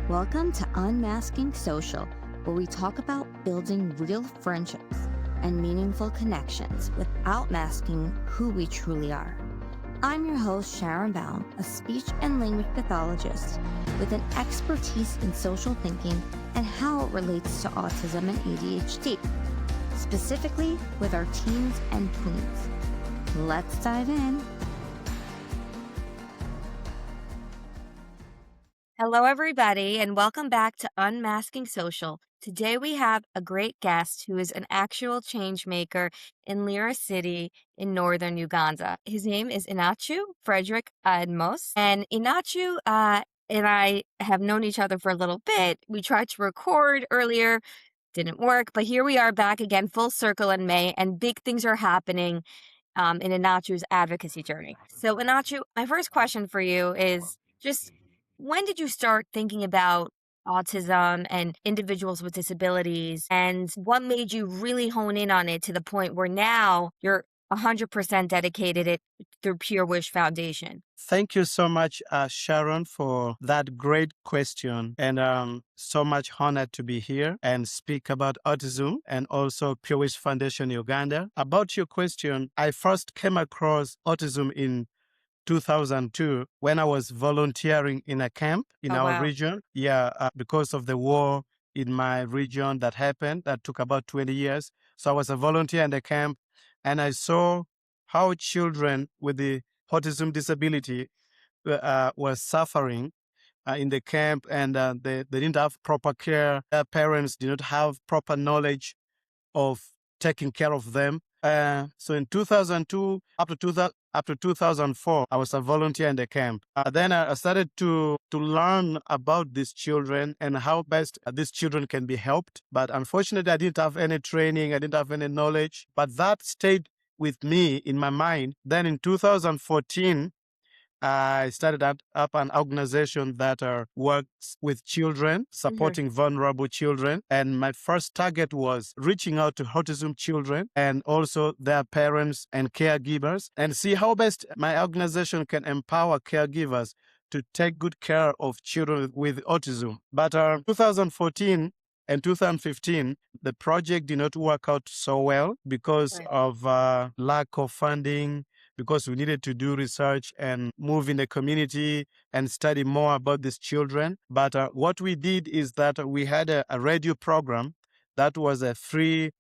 Welcome to Unmasking Social, where we talk about building real friendships and meaningful connections without masking who we truly are. I'm your host, Sharon Baum, a speech and language pathologist with an expertise in social thinking and how it relates to autism and ADHD, specifically with our teens and tweens. Let's dive in. Hello, everybody, and welcome back to Unmasking Social. Today we have a great guest who is an actual changemaker in Lira City in Northern Uganda. His name is Enachu, Frederick Edmos. And Enachu and I have known each other for a little bit. We tried to record earlier, didn't work, but here we are back again, full circle in May, and big things are happening in Enachu's advocacy journey. So, Enachu, my first question for you is just when did you start thinking about autism and individuals with disabilities, and what made you really hone in on it to the point where now you're 100% dedicated it through Pure Wish Foundation? Thank you so much, Sharon, for that great question. And so much honored to be here and speak about autism and also Pure Wish Foundation Uganda. About your question, I first came across autism in 2002 when I was volunteering in a camp in our region. Because of the war in my region that happened, that took about 20 years. So I was a volunteer in the camp, and I saw how children with the autism disability were suffering in the camp, and they didn't have proper care. Their parents did not have proper knowledge of taking care of them. So in 2002, up to 2004, I was a volunteer in the camp. Then I started to learn about these children and how best these children can be helped. But unfortunately, I didn't have any training. I didn't have any knowledge. But that stayed with me in my mind. Then in 2014, I started up an organization that works with children, supporting vulnerable children. And my first target was reaching out to autism children and also their parents and caregivers, and see how best my organization can empower caregivers to take good care of children with autism. But 2014 and 2015, the project did not work out so well because of lack of funding, because we needed to do research and move in the community and study more about these children. But what we did is that we had a radio program that was a free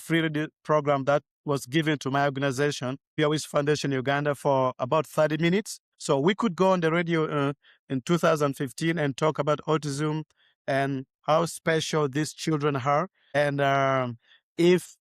radio program that was given to my organization, Pure Wish Foundation Uganda, for about 30 minutes. So we could go on the radio in 2015 and talk about autism and how special these children are. And if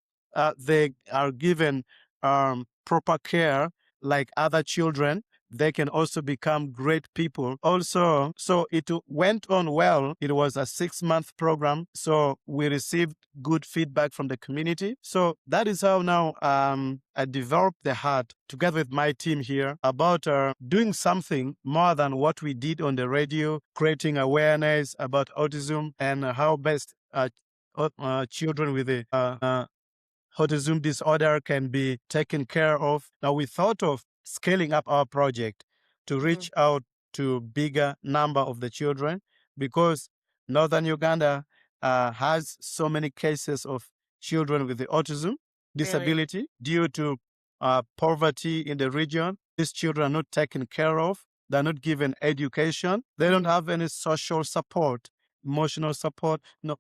they are given proper care like other children, they can also become great people. Also, so it went on well. It was a 6-month program. So we received good feedback from the community. So that is how now I developed the heart together with my team here about doing something more than what we did on the radio, creating awareness about autism and how best children with the autism disorder can be taken care of. Now we thought of scaling up our project to reach out to bigger number of the children, because Northern Uganda has so many cases of children with the autism disability due to poverty in the region. These children are not taken care of. They're not given education. They don't have any social support, emotional support, no,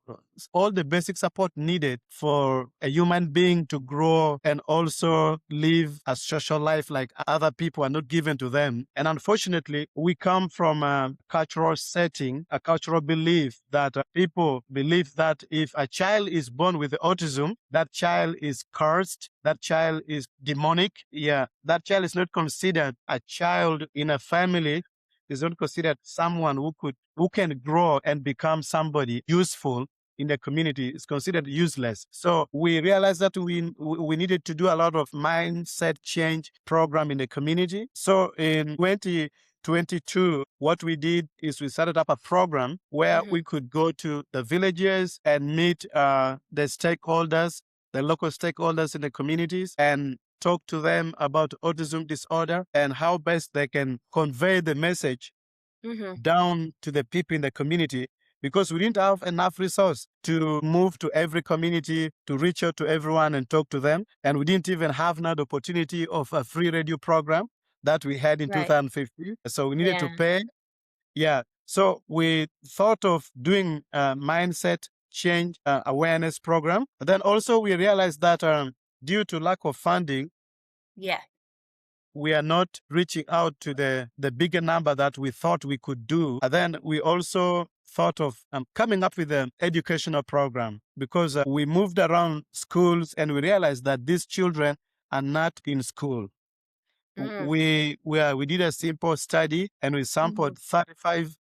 all the basic support needed for a human being to grow and also live a social life like other people are not given to them. And unfortunately, we come from a cultural setting, a cultural belief that people believe that if a child is born with autism, that child is cursed, that child is demonic. That child is not considered a child in a family, is not considered someone who can grow and become somebody useful in the community. Is considered useless. So we realized that we needed to do a lot of mindset change program in the community. So in 2022, what we did is we started up a program where we could go to the villages and meet the stakeholders, the local stakeholders in the communities, and talk to them about autism disorder and how best they can convey the message down to the people in the community because we didn't have enough resource to move to every community, to reach out to everyone and talk to them. And we didn't even have now the opportunity of a free radio program that we had in Right. 2015. So we needed to Yeah. pay. Yeah. So we thought of doing a mindset change awareness program. Then also we realized that due to lack of funding, Yeah. we are not reaching out to the bigger number that we thought we could do. And then we also thought of coming up with an educational program because we moved around schools and we realized that these children are not in school. Mm. We did a simple study and we Mhm. sampled 35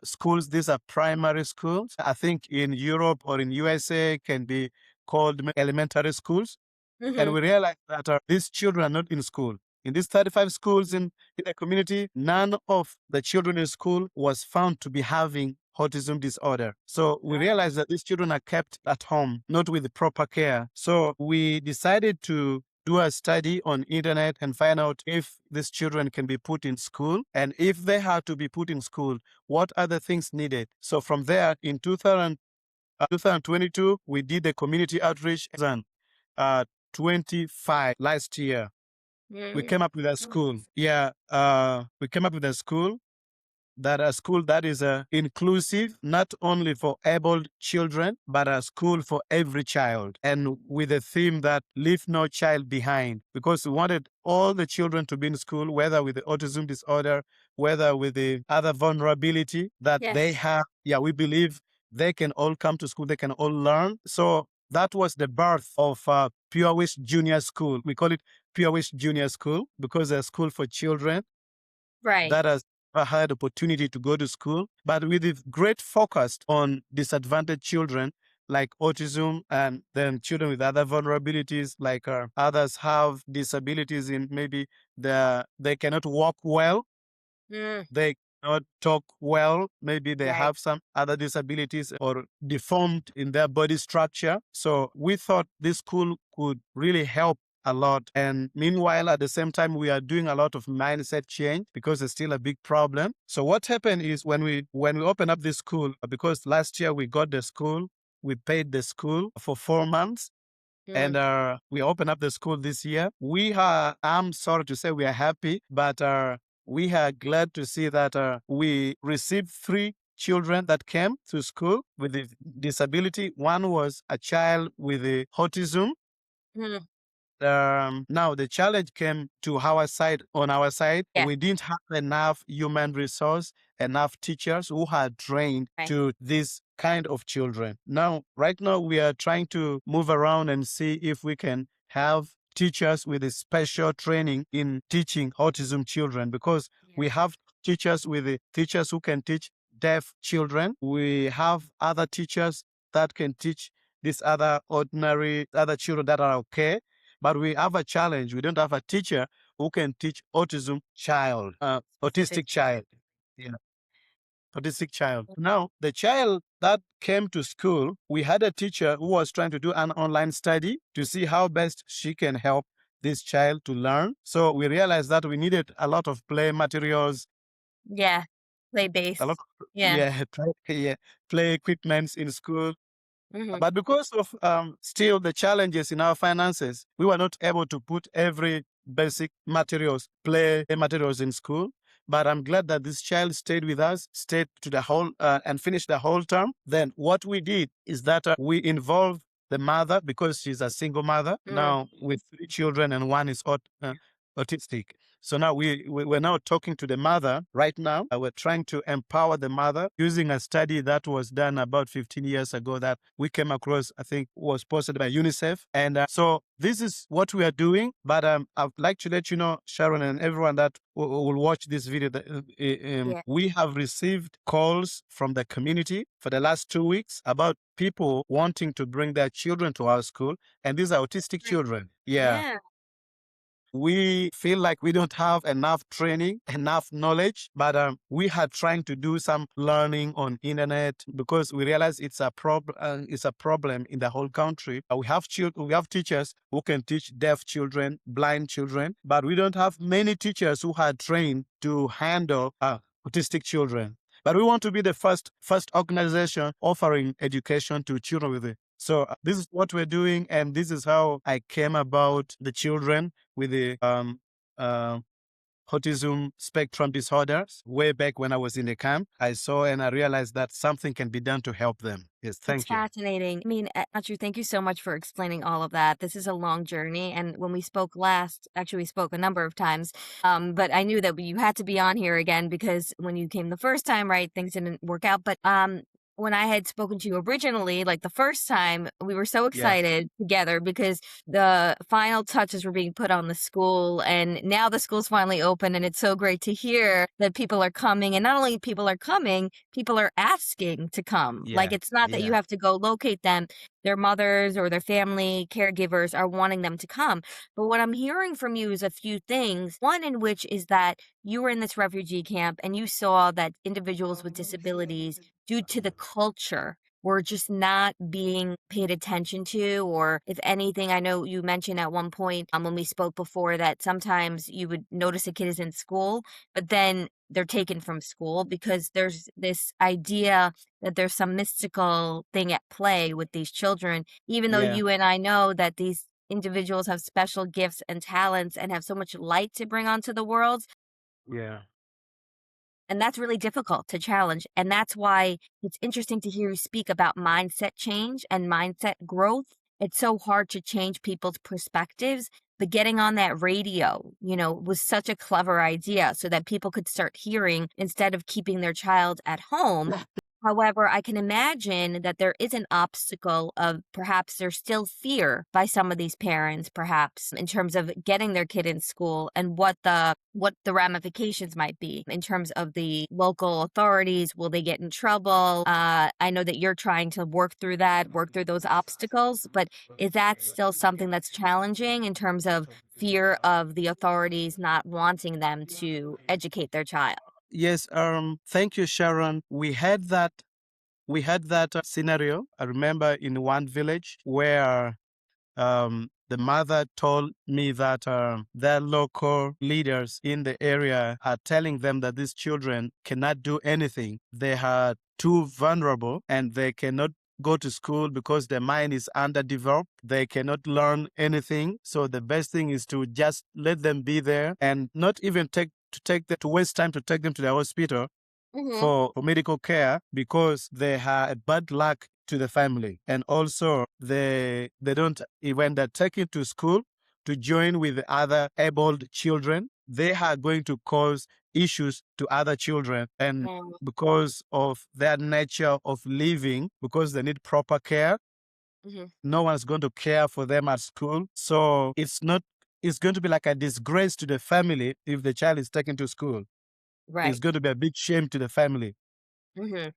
schools. These are primary schools. I think in Europe or in USA can be called elementary schools. And Mhm. we realized that these children are not in school. In these 35 schools in the community, none of the children in school was found to be having autism disorder. So we Oh. realized that these children are kept at home, not with the proper care. So we decided to do a study on internet and find out if these children can be put in school, and if they had to be put in school, what are the things needed. So from there, in 2022, we did the community outreach and 25 last year. We Mm. came up with a school. Yeah, we came up with a school that is inclusive, not only for able children, but a school for every child, and with a theme that leave no child behind, because we wanted all the children to be in school, whether with the autism disorder, whether with the other vulnerability that Yeah. they have. Yeah, we believe they can all come to school, they can all learn. So that was the birth of Pure Wish Junior School. We call it Pure Wish Junior School because it's a school for children Right. that has had opportunity to go to school, but with a great focus on disadvantaged children like autism, and then children with other vulnerabilities like others have disabilities in maybe they cannot walk well, Mm. they cannot talk well, maybe they Right. have some other disabilities or deformed in their body structure. So we thought this school could really help a lot. And meanwhile, at the same time, we are doing a lot of mindset change because it's still a big problem. So what happened is when we opened up this school, because last year we got the school, we paid the school for 4 months, and Mm. we opened up the school this year. I'm sorry to say we are happy, but we are glad to see that we received 3 children that came to school with a disability. One was a child with autism. Mm. Now the challenge came to our side. On our side, Yeah. we didn't have enough human resource, enough teachers who had trained Right. to this kind of children. Now, right now, we are trying to move around and see if we can have teachers with a special training in teaching autism children, because Yeah. we have teachers who can teach deaf children. We have other teachers that can teach these other ordinary other children that are okay, but we have a challenge. We don't have a teacher who can teach Specific. autistic child. Yeah, autistic child. Now, the child that came to school, we had a teacher who was trying to do an online study to see how best she can help this child to learn. So we realized that we needed a lot of play materials, Yeah. Play a lot based. of, Yeah. yeah, play equipments in school. Mhm. But because of still the challenges in our finances, we were not able to put every basic materials, play materials in school. But I'm glad that this child stayed with us, stayed to the whole and finished the whole term. Then what we did is that we involved the mother, because she's a single mother Mm. now with 3 children and one is autistic. So now we're now talking to the mother right now. We're trying to empower the mother using a study that was done about 15 years ago that we came across, I think was posted by UNICEF. And so this is what we are doing. But I'd like to let you know, Sharon, and everyone that will watch this video, that Yeah. we have received calls from the community for the last 2 weeks about people wanting to bring their children to our school. And these are autistic Right. children. Yeah, Yeah. we feel like we don't have enough training, enough knowledge, but we are trying to do some learning on internet because we realize it's a problem. It's a problem in the whole country. We have teachers who can teach deaf children, blind children, but we don't have many teachers who are trained to handle autistic children. But we want to be the first organization offering education to children with it. So this is what we're doing, and this is how I came about the children with the uh, autism spectrum disorders. Way back when I was in the camp, I saw and I realized that something can be done to help them. Yes, It's thank you. fascinating. I mean, Enachu, thank you so much for explaining all of that. This is a long journey, and when we spoke last, actually, we spoke a number of times, but I knew that you had to be on here again because when you came the first time, right, things didn't work out. But when I had spoken to you originally, like the first time, we were so Yeah, excited together because the final touches were being put on the school, and now the school's finally open, and it's so great to hear that people are coming, and not only people are coming, people are asking to come. Like, yeah, it's not that you yeah, have to go locate them. Their mothers or their family caregivers are wanting them to come. But what I'm hearing from you is a few things. One in which is that you were in this refugee camp and you saw that individuals with disabilities, due to the culture, were just not being paid attention to, or if anything, I know you mentioned at one point when we spoke before that sometimes you would notice a kid is in school, but then they're taken from school because there's this idea that there's some mystical thing at play with these children, even though yeah, you and I know that these individuals have special gifts and talents and have so much light to bring onto the world. yeah. And that's really difficult to challenge. And that's why it's interesting to hear you speak about mindset change and mindset growth. It's so hard to change people's perspectives, but getting on that radio, was such a clever idea so that people could start hearing instead of keeping their child at home. However, I can imagine that there is an obstacle of perhaps there's still fear by some of these parents, perhaps in terms of getting their kid in school and what the ramifications might be in terms of the local authorities. Will they get in trouble? I know that you're trying to work through those obstacles, but is that still something that's challenging in terms of fear of the authorities not wanting them to educate their child? Yes, thank you, Sharon. We had that scenario. I remember in one village where the mother told me that their local leaders in the area are telling them that these children cannot do anything. They are too vulnerable and they cannot go to school because their mind is underdeveloped. They cannot learn anything. So the best thing is to just let them be there and not even to waste time to take them to the hospital Hmm. for medical care because they have a bad luck to the family. And also they don't, when they're taken to school to join with the other abled children, they are going to cause issues to other children. And because of their nature of living, because they need proper care, Hmm. no one's going to care for them at school. So it's going to be like a disgrace to the family if the child is taken to school. It's Right. going to be a big shame to the family. Hmm.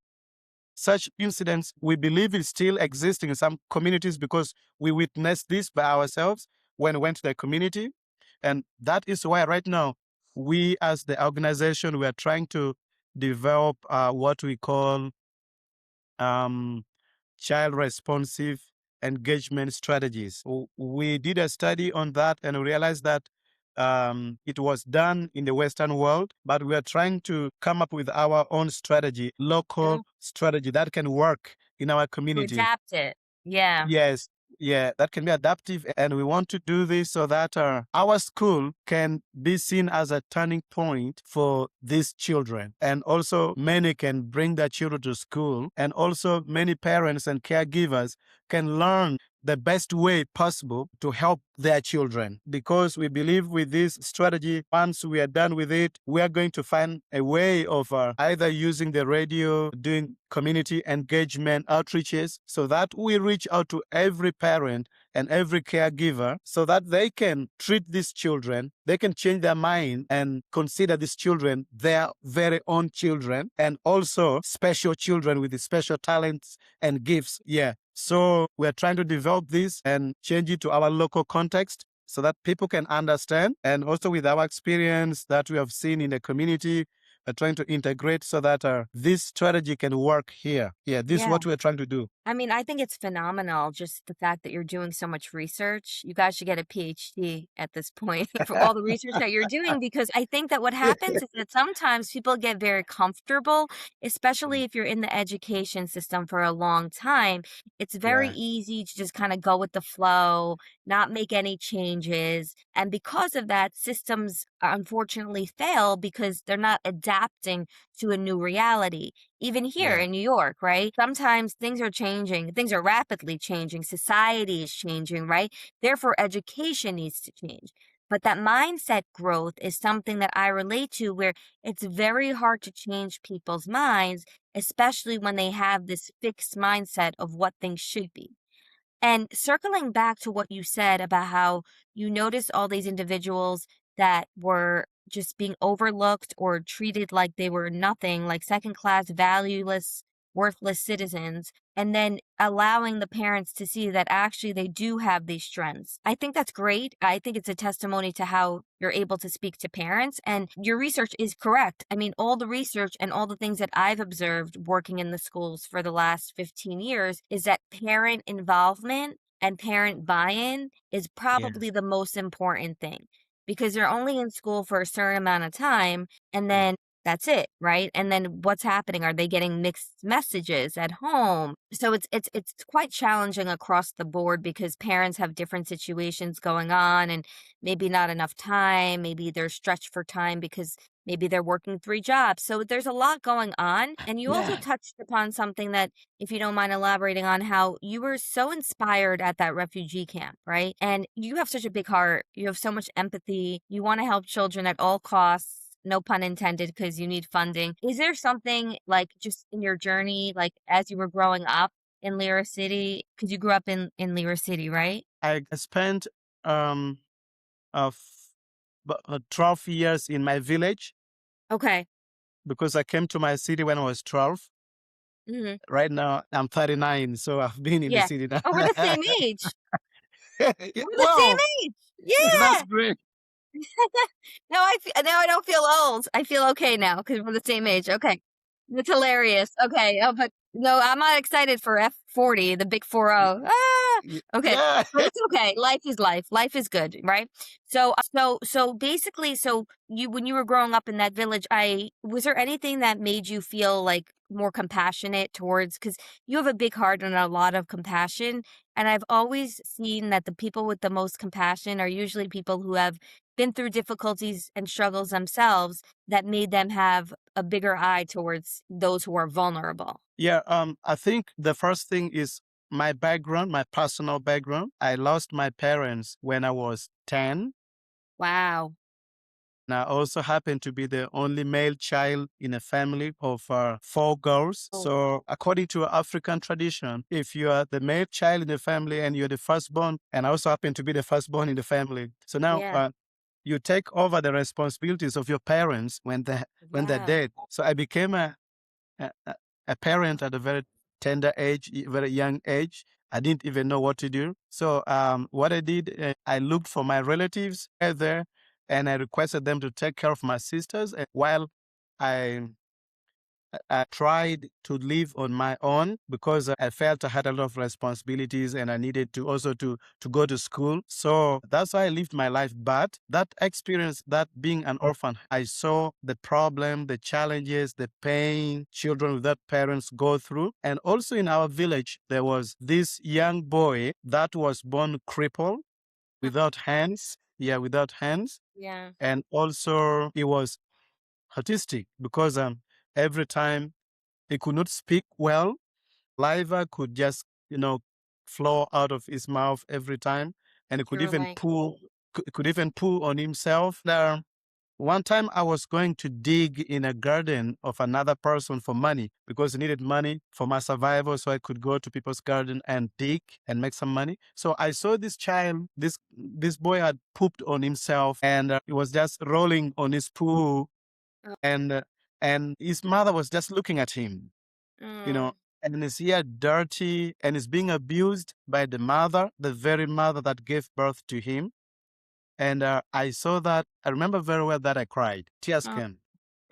Such incidents, we believe, is still existing in some communities because we witnessed this by ourselves when we went to the community. And that is why right now, we as the organization, we are trying to develop what we call um, child responsive engagement strategies. We did a study on that and realized that it was done in the Western world, but we are trying to come up with our own strategy, Yeah. local strategy that can work in our To community. adapt it. Yeah. Yes, yeah, that can be adaptive. And we want to do this so that our school can be seen as a turning point for these children. And also, many can bring their children to school. And also, many parents and caregivers can learn the best way possible to help their children. Because we believe with this strategy, once we are done with it, we are going to find a way of either using the radio, doing community engagement outreaches, so that we reach out to every parent and every caregiver so that they can treat these children, they can change their mind and consider these children their very own children and also special children with the special talents and gifts. Yeah. So we're trying to develop this and change it to our local context so that people can understand. And also with our experience that we have seen in the community, trying to integrate so that this strategy can work here. Yeah, this is Yeah. what we're trying to do. I mean, I think it's phenomenal just the fact that you're doing so much research. You guys should get a PhD at this point for all the research that you're doing because I think that what happens is that sometimes people get very comfortable, especially if you're in the education system for a long time. It's very Yeah, easy to just kind of go with the flow, not make any changes. And because of that, systems unfortunately fail because they're not adapting to a new reality. Even here yeah, in New York, right? Sometimes things are changing, things are rapidly changing, society is changing, right? Therefore, education needs to change. But that mindset growth is something that I relate to where it's very hard to change people's minds, especially when they have this fixed mindset of what things should be. And circling back to what you said about how you noticed all these individuals that were just being overlooked or treated like they were nothing, like second class, valueless, worthless citizens, and then allowing the parents to see that actually they do have these strengths. I think that's great. I think it's a testimony to how you're able to speak to parents, and your research is correct. I mean, all the research and all the things that I've observed working in the schools for the last 15 years is that parent involvement and parent buy-in is yes, probably the most important thing because they're only in school for a certain amount of time and yeah, then that's it, right? And then what's happening? Are they getting mixed messages at home? So it's quite challenging across the board because parents have different situations going on and maybe not enough time, maybe they're stretched for time because maybe they're working 3 jobs. So there's a lot going on. And you also yeah, touched upon something that, if you don't mind elaborating on, how you were so inspired at that refugee camp, right? And you have such a big heart. You have so much empathy. You want to help children at all costs. No pun intended, because you need funding. Is there something like just in your journey, like as you were growing up in Lira City? Because you grew up in Lira City, right? I spent um, of 12 years in my village Okay. because I came to my city when I was 12. Hmm. Right now, I'm 39, so I've been in the Yeah. city now. Oh, we're the same age. Yeah, We're the same wow, age. that's Yeah. great. Now I don't feel old. I feel okay now because we're the same age. Okay. That's hilarious. Okay. Oh, but no, I'm not excited for F40, the big 40. Ah, okay. Yeah. But it's okay. Life is life. Life is good, right? So basically, so you, when you were growing up in that village, was there anything that made you feel like more compassionate towards, because you have a big heart and a lot of compassion. And I've always seen that the people with the most compassion are usually people who have been through difficulties and struggles themselves that made them have a bigger eye towards those who are vulnerable. Yeah, I think the first thing is my background, my personal background. I lost my parents when I was 10. Wow. And I also happen to be the only male child in a family of 4 girls. Oh, So, according to African tradition, if you are the male child in the family and you're the firstborn, and I also happen to be the firstborn in the family, so now yeah. you take over the responsibilities of your parents when they're Wow. dead. So I became a, a a parent at a very tender age, very young age. I didn't even know what to do. So what I did, I looked for my relatives there, and I requested them to take care of my sisters. And while I I tried to live on my own because I felt I had a lot of responsibilities and I needed to also to go to school. So that's why I lived my life. But that experience, that being an orphan, I saw the problem, the challenges, the pain children without parents go through. And also in our village, there was this young boy that was born crippled Huh. without hands. Yeah, without hands. Yeah. And also he was autistic because every time he could not speak well. Saliva could just, flow out of his mouth every time, and he could You're even like, poo on himself. One time I was going to dig in a garden of another person for money because he needed money for my survival, so I could go to people's garden and dig and make some money. So I saw this child, this boy had pooped on himself, and he was just rolling on his poo, oh, and his mother was just looking at him, you oh, know, and is here dirty and is being abused by the mother, the very mother that gave birth to him. And I saw that. I remember very well that I cried. Tears oh, came.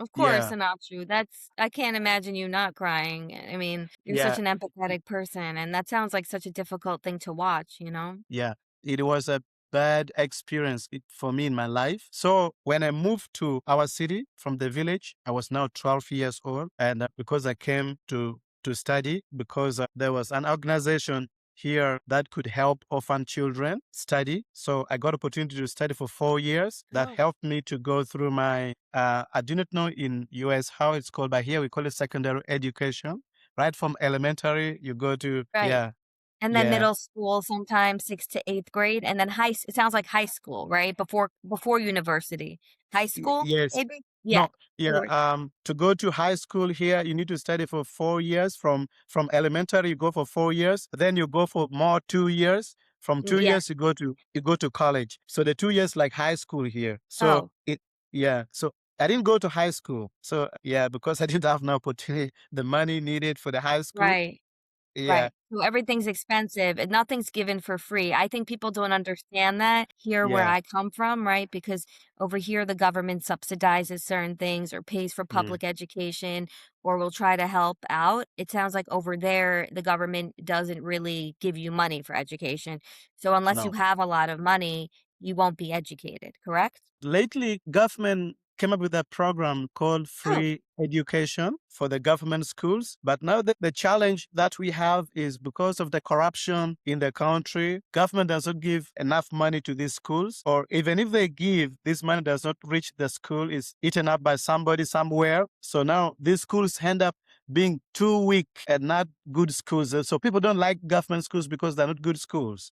Of course, Yeah, Enachu. That's I can't imagine you not crying. I mean, you're such yeah, an empathetic person, and that sounds like such a difficult thing to watch, you know? yeah. It was a bad experience for me in my life. So when I moved to our city from the village, I was now 12 years old, and because I came to study, because there was an organization here that could help orphan children study. So I got opportunity to study for 4 years. That Oh, helped me to go through my. I do not know in US how it's called, but here we call it secondary education. Right from elementary, you go to right. And then yeah. middle school sometimes 6th to 8th grade, and then it sounds like high school, right? Before university. High school, Yes. maybe? Yeah. No, yeah, Or to go to high school here, you need to study for 4 years. From elementary, you go for 4 years, then you go for more 2 years. From 2 yeah. years, you go to college. So the 2 years like high school here. So Oh, it yeah, so I didn't go to high school. So, yeah, because I didn't have no opportunity, the money needed for the high school. right. Yeah, Right. So everything's expensive and nothing's given for free. I think people don't understand that here where yeah, I come from, right? Because over here, the government subsidizes certain things or pays for mm, public education or will try to help out. It sounds like over there, the government doesn't really give you money for education. So unless you no. have a lot of money, you won't be educated, correct? Lately, government came up with a program called Oh, free education for the government schools. But now the challenge that we have is because of the corruption in the country, government does not give enough money to these schools, or even if they give, this money does not reach the school, is eaten up by somebody somewhere. So now these schools end up being too weak and not good schools. So people don't like government schools because they're not good schools.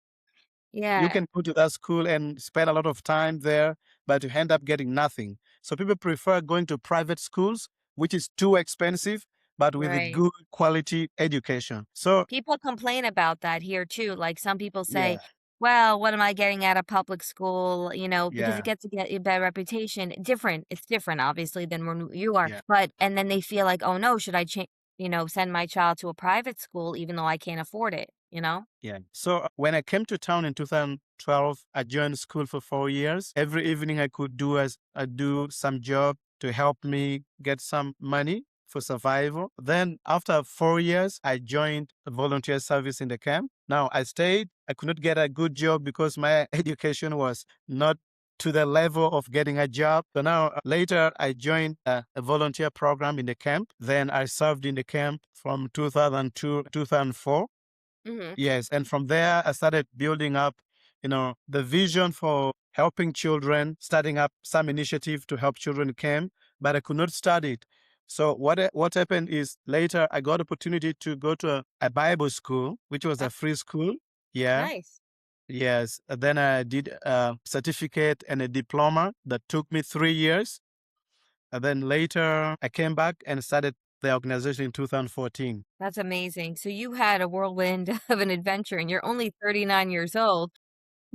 You yeah, can go to that school and spend a lot of time there, but you end up getting nothing. So people prefer going to private schools, which is too expensive, but with a right. good quality education. So People complain about that here too. Like some people say, yeah, "Well, what am I getting out of public school?" You know, because it yeah, gets to get a bad reputation. Different. It's different, obviously, than when you are. yeah. But and then they feel like, "Oh no, should I change? Send my child to a private school even though I can't afford it?" You know? Yeah. So when I came to town in 2012, I joined school for 4 years. Every evening I could do some job to help me get some money for survival. Then after 4 years, I joined a volunteer service in the camp. Now I stayed. I could not get a good job because my education was not to the level of getting a job. So now later I joined a volunteer program in the camp. Then I served in the camp from 2002 to 2004. Mhm. Yes, and from there, I started building up, the vision for helping children, starting up some initiative to help children came, but I could not start it. So what happened is later I got opportunity to go to a Bible school, which was Uh, a free school. Yeah, nice. yes. Then I did a certificate and a diploma that took me 3 years. And then later I came back and started the organization in 2014. That's amazing. So you had a whirlwind of an adventure and you're only 39 years old.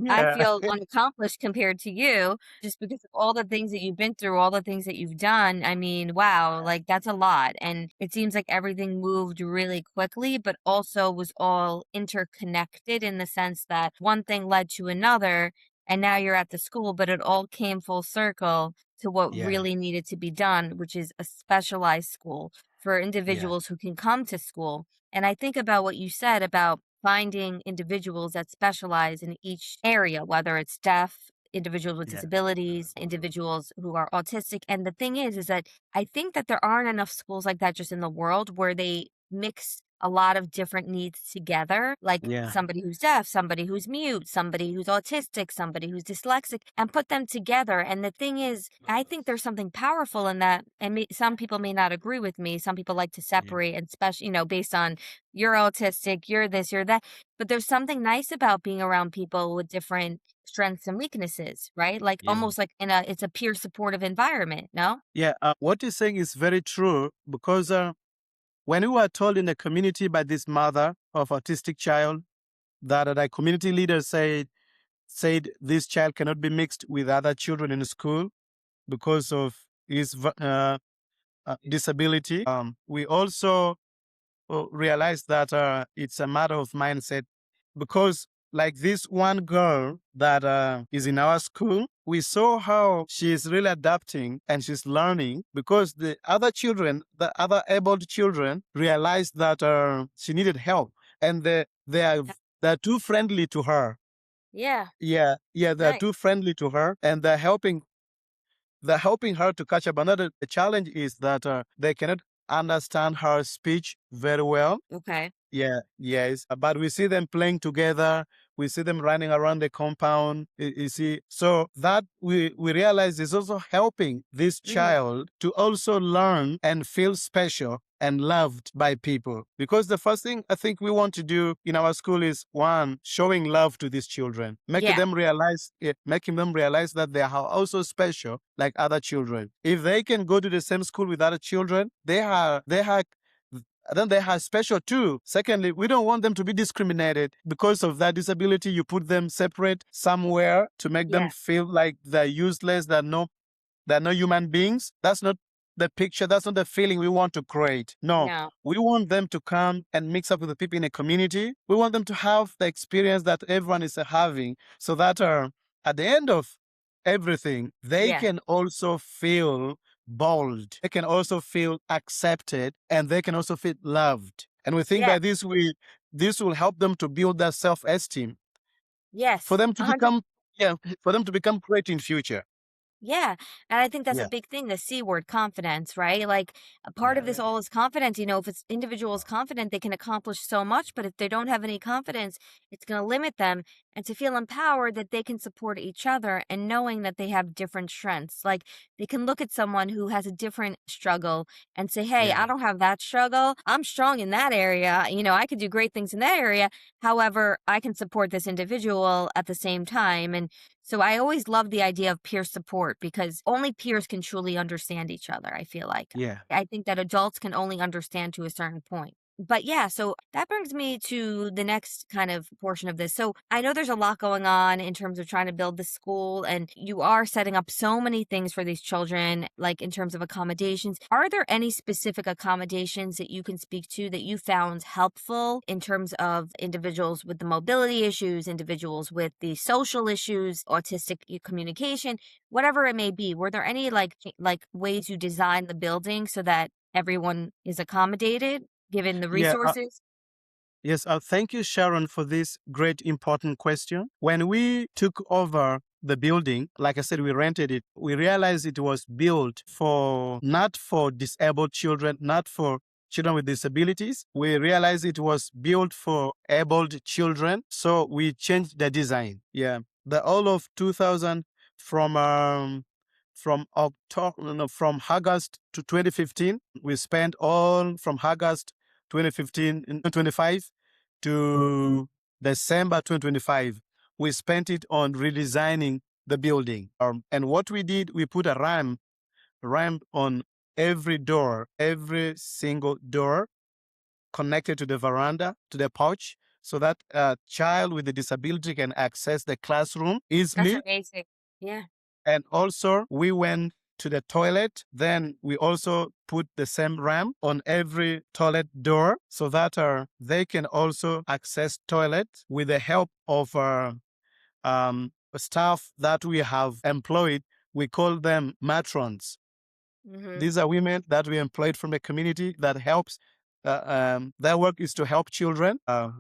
I Yeah, feel unaccomplished compared to you just because of all the things that you've been through, all the things that you've done. I mean, wow, like that's a lot. And it seems like everything moved really quickly, but also was all interconnected in the sense that one thing led to another. And now you're at the school, but it all came full circle to what yeah, really needed to be done, which is a specialized school for yeah, individuals who can come to school. And I think about what you said about finding individuals that specialize in each area, whether it's deaf, individuals with yeah, disabilities, individuals who are autistic. And the thing is that I think that there aren't enough schools like that just in the world where they mix a lot of different needs together, like yeah, somebody who's deaf, somebody who's mute, somebody who's autistic, somebody who's dyslexic, and put them together. And the thing is, I think there's something powerful in that. And some people may not agree with me. Some people like to yeah, separate and special, based on you're autistic, you're this, you're that. But there's something nice about being around people with different strengths and weaknesses, right? Like yeah. almost like it's a peer supportive environment, no? Yeah, what you're saying is very true because when we were told in the community by this mother of autistic child that the community leader said this child cannot be mixed with other children in school because of his disability. We also realized that it's a matter of mindset because like this one girl that is in our school, we saw how she's really adapting and she's learning because the other children, the other able children, realized that she needed help, and they're too friendly to her. Yeah. Yeah, they're Nice. too friendly to her, and they're helping her to catch up. Another challenge is that they cannot understand her speech very well. Okay. Yeah, yes. But we see them playing together. We see them running around the compound. You see, so that we realize is also helping this Hmm. child to also learn and feel special and loved by people. Because the first thing I think we want to do in our school is one, showing love to these children, Yeah. making them realize that they are also special like other children. If they can go to the same school with other children, they are then they are special too. Secondly, we don't want them to be discriminated because of that disability. You put them separate somewhere to make them Yeah. feel like they're useless, they're no human beings. That's not the picture. That's not the feeling we want to create. No, No. we want them to come and mix up with the people in a community. We want them to have the experience that everyone is having so that at the end of everything, they Yeah. can also feel bold. They can also feel accepted and they can also feel loved. And we think Yeah. by this will help them to build their self-esteem for Yes. them to 100. become, yeah, for them to become great in future. Yeah, and I think that's a Yeah. big thing, the C word, confidence, right? Like, a part of Yeah. this all is confidence. If it's individual is confident, they can accomplish so much, but if they don't have any confidence, it's going to limit them. And to feel empowered that they can support each other and knowing that they have different strengths. Like, they can look at someone who has a different struggle and say, "Hey, I Yeah. don't have that struggle. I'm strong in that area. I could do great things in that area. However, I can support this individual at the same time." And so I always love the idea of peer support because only peers can truly understand each other, I feel like. Yeah. I think that adults can only understand to a certain point. But yeah, so that brings me to the next kind of portion of this. So I know there's a lot going on in terms of trying to build the school, and you are setting up so many things for these children, like in terms of accommodations. Are there any specific accommodations that you can speak to that you found helpful in terms of individuals with the mobility issues, individuals with the social issues, autistic communication, whatever it may be? Were there any like ways you designed the building so that everyone is accommodated given the Yeah. resources? Yes, thank you, Sharon, for this great important question. When we took over the building, like I said, we rented it. We realized it was built for not for disabled children, not for children with disabilities. We realized it was built for abled children, so we changed the design. Yeah, the all of 2000 from October, no, from August to 2015, we spent all from August 2015 and 25 to December 2025, we spent it on redesigning the building. And what we did, we put a ramp on every door, every single door connected to the veranda, to the porch, so that a child with a disability can access the classroom That's easily. amazing. Yeah. And also, we went to the toilet. Then we also put the same ramp on every toilet door so that they can also access toilet with the help of staff that we have employed. We call them matrons. Mhm. These are women that we employed from the community that helps. Their work is to help children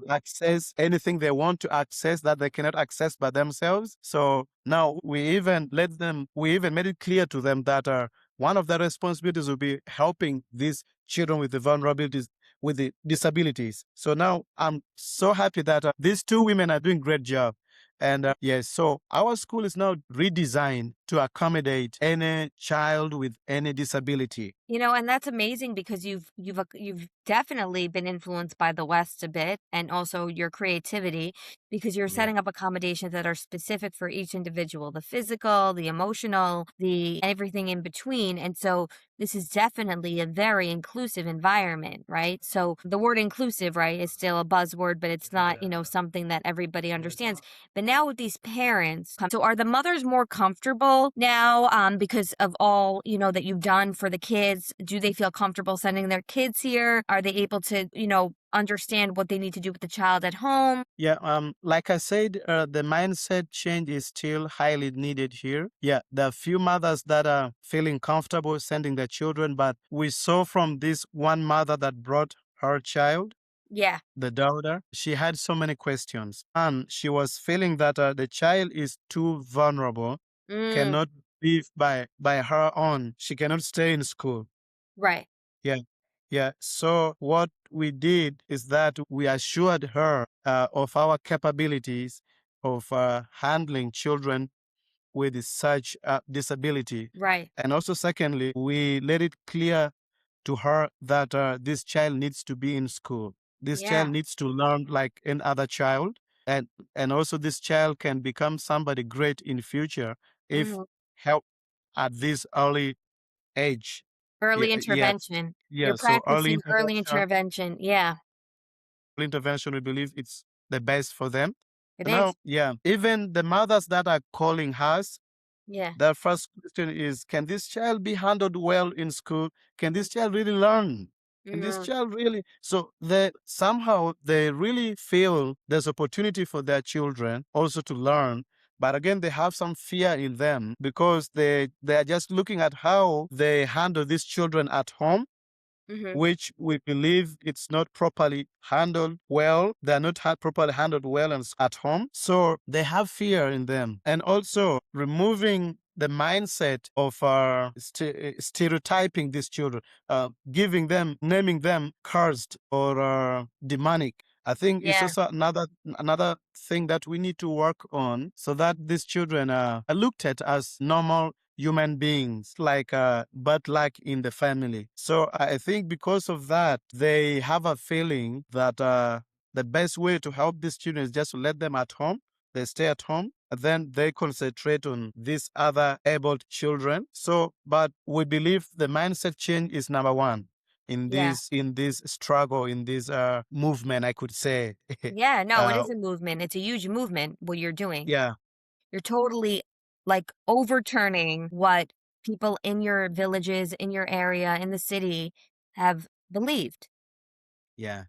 access anything they want to access that they cannot access by themselves. So now we even made it clear to them that one of their responsibilities will be helping these children with the vulnerabilities, with the disabilities. So now I'm so happy that these two women are doing great job. And yes, so our school is now redesigned to accommodate any child with any disability. And that's amazing because you've definitely been influenced by the West a bit and also your creativity because you're Yeah. setting up accommodations that are specific for each individual, the physical, the emotional, the everything in between. And so this is definitely a very inclusive environment, right? So the word inclusive, right, is still a buzzword, but it's not, something that everybody understands. But now with these parents, so are the mothers more comfortable now because of all, that you've done for the kids? Do they feel comfortable sending their kids here? Are they able to, understand what they need to do with the child at home. Yeah, like I said, the mindset change is still highly needed here. Yeah, there are few mothers that are feeling comfortable sending their children, but we saw from this one mother that brought her child, Yeah. the daughter, she had so many questions. And she was feeling that the child is too vulnerable, Mm, cannot live by her own. She cannot stay in school. right. Yeah. Yeah. So what we did is that we assured her of our capabilities of handling children with such disability. Right. And also, secondly, we let it clear to her that this child needs to be in school. This child Yeah. needs to learn like any other child. And, and also, this child can become somebody great in future if Mhm. help at this early age. Yeah, Early yeah, intervention. You're yeah, so practicing early intervention. Yeah, early intervention, we believe it's the best for them. it Now, is. yeah, even the mothers that are calling us, Yeah. their first question is, can this child be handled well in school? Can this child really learn? Can this Mhm. child really? So they somehow they really feel there's opportunity for their children also to learn. But again, they have some fear in them because they are just looking at how they handle these children at home, Mhm. which we believe it's not properly handled well. They're not properly handled well at home. So they have fear in them. And also removing the mindset of stereotyping these children, giving them, naming them cursed or demonic. I think it's Yeah. also another thing that we need to work on so that these children are looked at as normal human beings, like but like in the family. So I think because of that, they have a feeling that the best way to help these children is just to let them at home. They stay at home, and then they concentrate on these other able children. So, but we believe the mindset change is number one Yeah. in this struggle, in this movement, I could say. Yeah, no, it uh, is a movement. It's a huge movement what you're doing. yeah, You're totally, like, overturning what people in your villages, in your area, in the city have believed. yeah,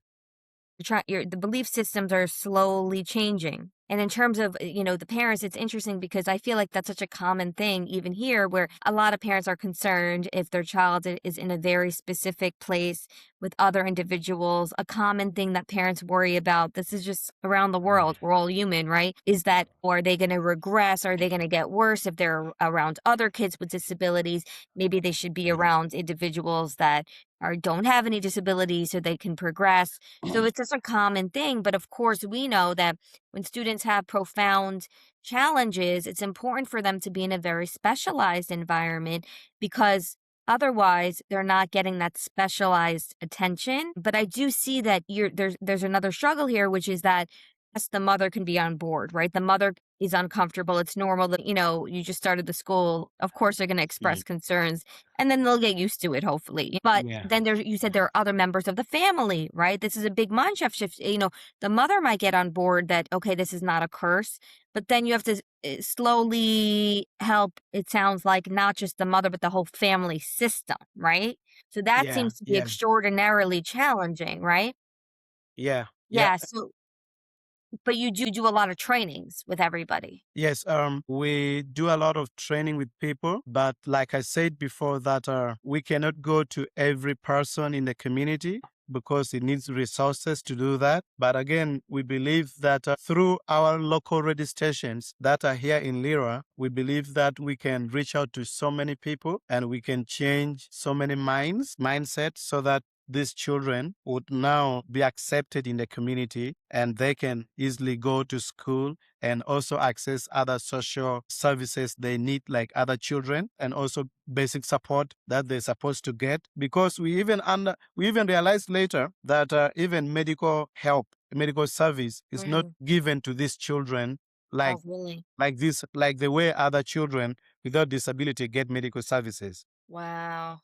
The belief systems are slowly changing. And in terms of, the parents, it's interesting because I feel like that's such a common thing even here where a lot of parents are concerned if their child is in a very specific place with other individuals. A common thing that parents worry about, this is just around the world, we're all human, right? Is that, are they going to regress? Are they going to get worse if they're around other kids with disabilities? Maybe they should be around individuals that don't have any disabilities so they can progress. So it's just a common thing. But of course, we know that when students have profound challenges, it's important for them to be in a very specialized environment because otherwise they're not getting that specialized attention. But I do see that there's another struggle here, which is that yes, the mother can be on board, right? The mother is uncomfortable. It's normal that, you just started the school. Of course, they're going to yeah, express concerns and then they'll get used to it, hopefully. But yeah, then you said there are other members of the family, right? This is a big mindset shift. The mother might get on board that, okay, this is not a curse, but then you have to slowly help, it sounds like, not just the mother, but the whole family system, right? So that yeah, seems to be yeah, extraordinarily challenging, right? yeah, yeah. Yeah. So, but you do a lot of trainings with everybody. Yes, we do a lot of training with people, but like I said before, that we cannot go to every person in the community because it needs resources to do that. But again, we believe that through our local radio stations that are here in Lira, we believe that we can reach out to so many people and we can change so many mindsets so that these children would now be accepted in the community and they can easily go to school and also access other social services they need like other children and also basic support that they're supposed to get because we even realized later that even medical help medical service is not Mhm. given to these children like Oh, really? like the way other children without disability get medical services. Wow.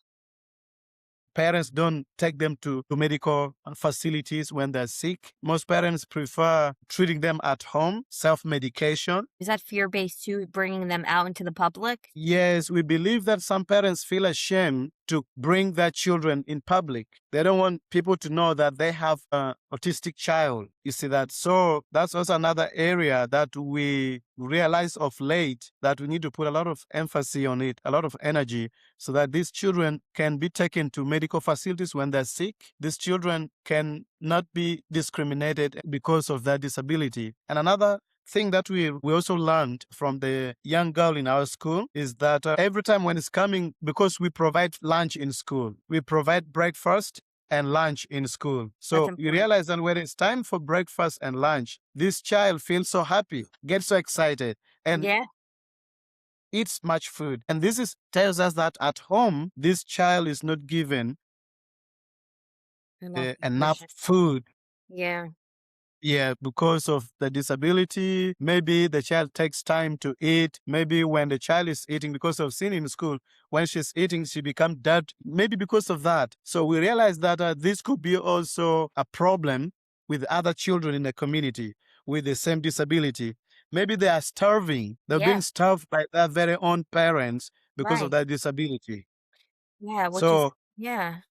Parents don't take them to medical facilities when they're sick. Most parents prefer treating them at home, self medication. Is that fear-based too, bringing them out into the public? Yes, we believe that some parents feel ashamed to bring their children in public. They don't want people to know that they have an autistic child. You see that? So that's also another area that we realize of late that we need to put a lot of emphasis on it, a lot of energy, so that these children can be taken to medical facilities when they're sick. These children can not be discriminated because of their disability. And another thing that we also learned from the young girl in our school is that every time when it's coming, because we provide lunch in school, we provide breakfast and lunch in school. That's So you important. realize that when it's time for breakfast and lunch, this child feels so happy, gets so excited, and Yeah, eats much food. And this is tells us that at home, this child is not given enough enough nutrition. food. Yeah, Yeah, because of the disability, maybe the child takes time to eat. Maybe when the child is eating, because of sin in school, when she's eating, she becomes dead. Maybe because of that. So we realize that this could be also a problem with other children in the community with the same disability. Maybe they are starving. They're being yeah, starved by their very own parents because of right. their disability. Yeah, which is So yeah.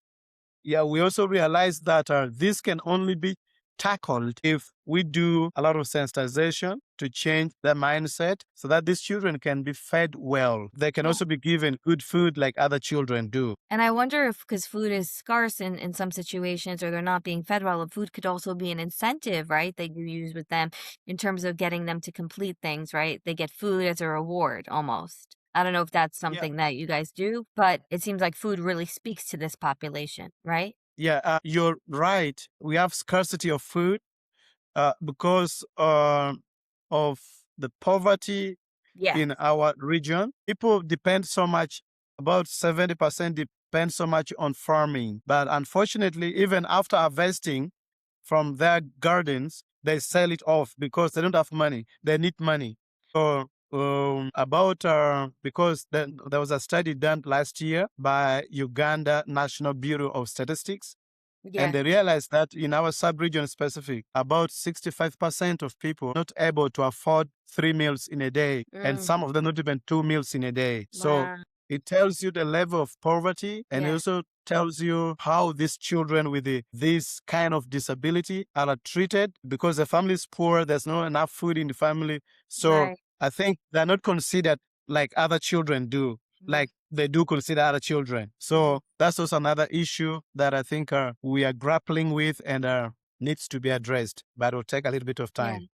yeah, we also realize that this can only be tackled if we do a lot of sensitization to change their mindset so that these children can be fed well. They can Yeah. also be given good food like other children do. And I wonder if because food is scarce in some situations or they're not being fed well, food could also be an incentive, right? That you use with them in terms of getting them to complete things, right? They get food as a reward almost. I don't know if that's Yeah, something that you guys do, but it seems like food really speaks to this population, right? yeah, you're right. We have scarcity of food because of the poverty Yeah. in our region. People depend so much, about 70% depend so much on farming. But unfortunately, even after harvesting from their gardens, they sell it off because they don't have money. They need money. So, about because there was a study done last year by Uganda National Bureau of Statistics, and Yeah. they realized that in our sub-region specific, about 65% of people not able to afford 3 meals in a day, and Mm, some of them not even 2 meals in a day. So wow. it tells you the level of poverty, and it Yeah. also tells you how these children with this kind of disability are treated because the family is poor. There's not enough food in the family. So Right. I think they're not considered like other children do, Mhm, like they do consider other children. mhm. So that's also another issue that I think we are grappling with and needs to be addressed, but it will take a little bit of Yeah. time.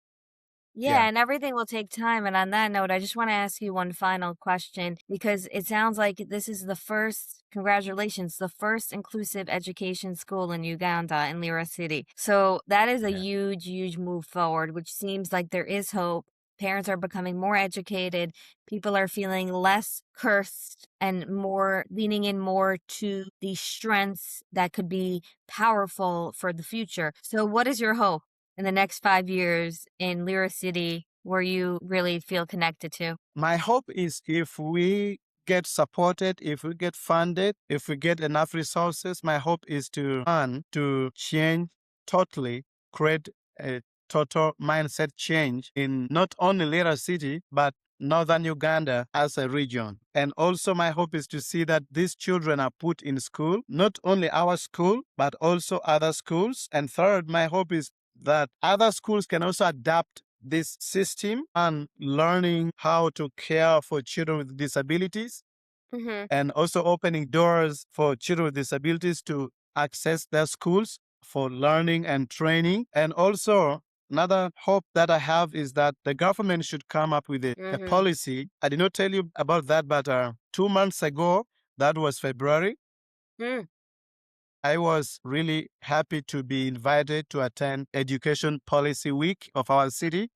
Yeah, Yeah. and everything will take time. And on that note, I just want to ask you one final question because it sounds like this is the first, congratulations, the first inclusive education school in Uganda in Lira City. So that is a Yeah. huge, huge move forward, which seems like there is hope. Parents are becoming more educated. People are feeling less cursed and more leaning in more to the strengths that could be powerful for the future. So, what is your hope in the next 5 years in Lira City where you really feel connected to? My hope is if we get supported, if we get funded, if we get enough resources, my hope is to one, to change totally, create a total mindset change in not only Lira City, but Northern Uganda as a region. And also my hope is to see that these children are put in school, not only our school, but also other schools. And third, my hope is that other schools can also adapt this system and learning how to care for children with disabilities Mhm. and also opening doors for children with disabilities to access their schools for learning and training. And also, another hope that I have is that the government should come up with a Mhm. policy. I did not tell you about that, but 2 months ago, that was February, Mm. I was really happy to be invited to attend Education Policy Week of our city.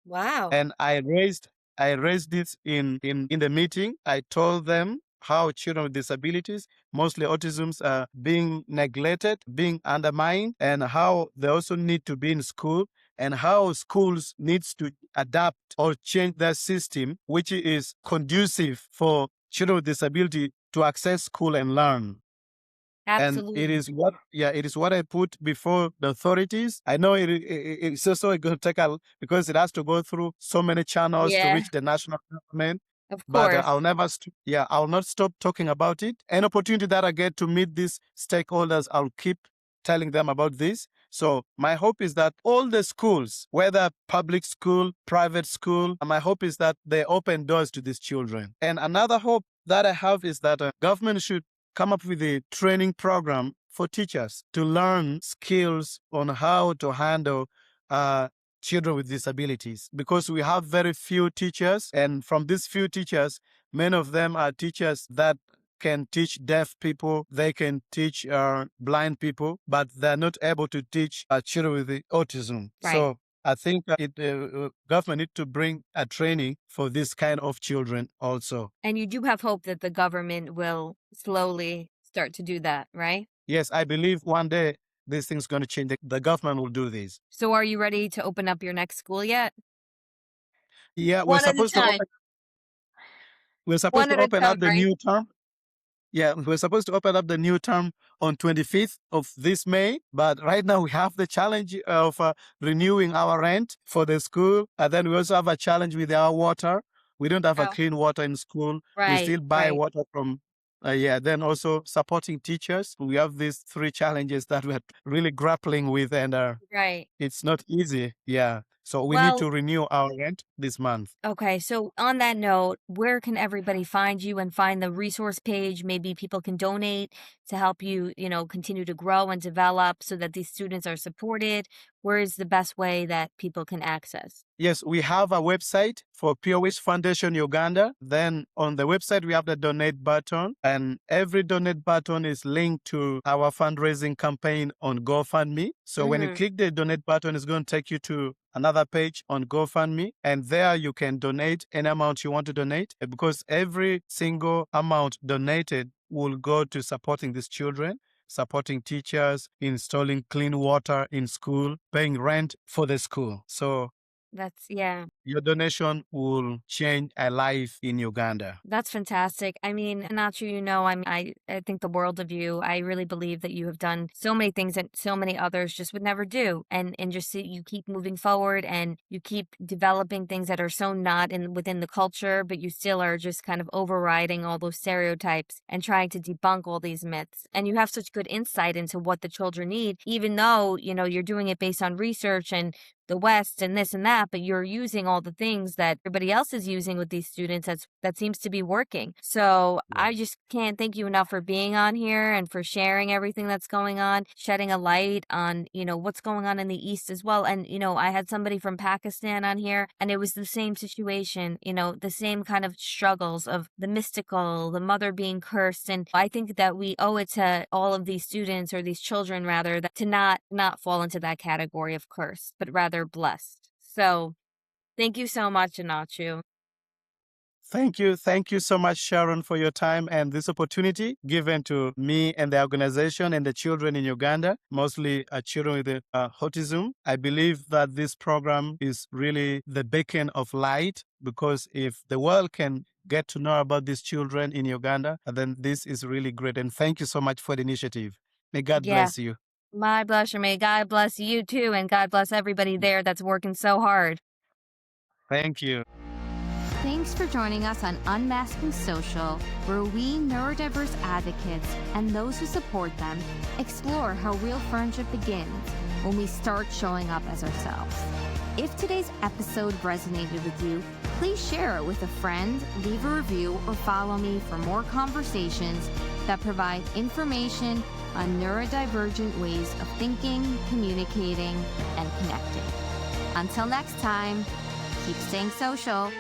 Wow. And I raised this in the meeting. I told them how children with disabilities, mostly autisms, are being neglected, being undermined, and how they also need to be in school, and how schools needs to adapt or change their system, which is conducive for children with disability to access school and learn. And it Absolutely. is what, yeah, it is what I put before the authorities. I know it's also going to take a, because it has to go through so many channels to Yeah, reach the national government. of But course. I'll not stop talking about it. Any opportunity that I get to meet these stakeholders, I'll keep telling them about this. So my hope is that all the schools, whether public school, private school, my hope is that they open doors to these children. And another hope that I have is that government should come up with a training program for teachers to learn skills on how to handle uh, children with disabilities, because we have very few teachers, and from these few teachers, many of them are teachers that can teach deaf people, they can teach blind people, but they're not able to teach children with the autism. Right. So I think government need to bring a training for this kind of children also. And you do have hope that the government will slowly start to do that, right? Yes, I believe one day this thing's going to change. The government will do this. So are you ready to open up your next school yet? Yeah, One at a time. we're supposed One to at a open time, up the right? new term. Yeah, we're supposed to open up the new term on 25th of this May, but right now we have the challenge of renewing our rent for the school. And then we also have a challenge with our water. We don't have a Oh, clean water in school. We right, still buy right, water from, yeah, then also supporting teachers. We have these three challenges that we're really grappling with, and right. it's not easy. Yeah. So we need Well, to renew our rent this month. okay, so on that note, where can everybody find you and find the resource page? Maybe people can donate to help you, continue to grow and develop so that these students are supported. Where is the best way that people can access? Yes, we have a website for Pure Wish Foundation Uganda. Then on the website, we have the donate button, and every donate button is linked to our fundraising campaign on GoFundMe. So when you Mm-hmm. click the donate button, it's going to take you to another page on GoFundMe, and there you can donate any amount you want to donate, because every single amount donated will go to supporting these children, supporting teachers, installing clean water in school, paying rent for the school. So Yeah. your donation will change a life in Uganda. That's fantastic. I mean, Enachu, I think the world of you. I really believe that you have done so many things that so many others just would never do. And just see you keep moving forward and you keep developing things that are so not in within the culture, but you still are just kind of overriding all those stereotypes and trying to debunk all these myths. And you have such good insight into what the children need, even though, you're doing it based on research and the West and this and that, but you're using all the things that everybody else is using with these students that seems to be working. So Yeah. I just can't thank you enough for being on here and for sharing everything that's going on, shedding a light on, what's going on in the East as well. And, I had somebody from Pakistan on here and it was the same situation, the same kind of struggles of the mystical, the mother being cursed. And I think that we owe it to all of these students or these children rather to not fall into that category of curse, but rather blessed. So thank you so much, Enachu. Thank you. Thank you so much, Sharon, for your time and this opportunity given to me and the organization and the children in Uganda, mostly children with autism. I believe that this program is really the beacon of light, because if the world can get to know about these children in Uganda, then this is really great. And thank you so much for the initiative. May God Yeah, bless you. my pleasure. May God bless you too, and God bless everybody there that's working so hard. Thank you. Thanks for joining us on Unmasking Social, where we neurodiverse advocates and those who support them explore how real friendship begins when we start showing up as ourselves. If today's episode resonated with you, please share it with a friend, leave a review, or follow me for more conversations that provide information on neurodivergent ways of thinking, communicating, and connecting. Until next time, keep staying social.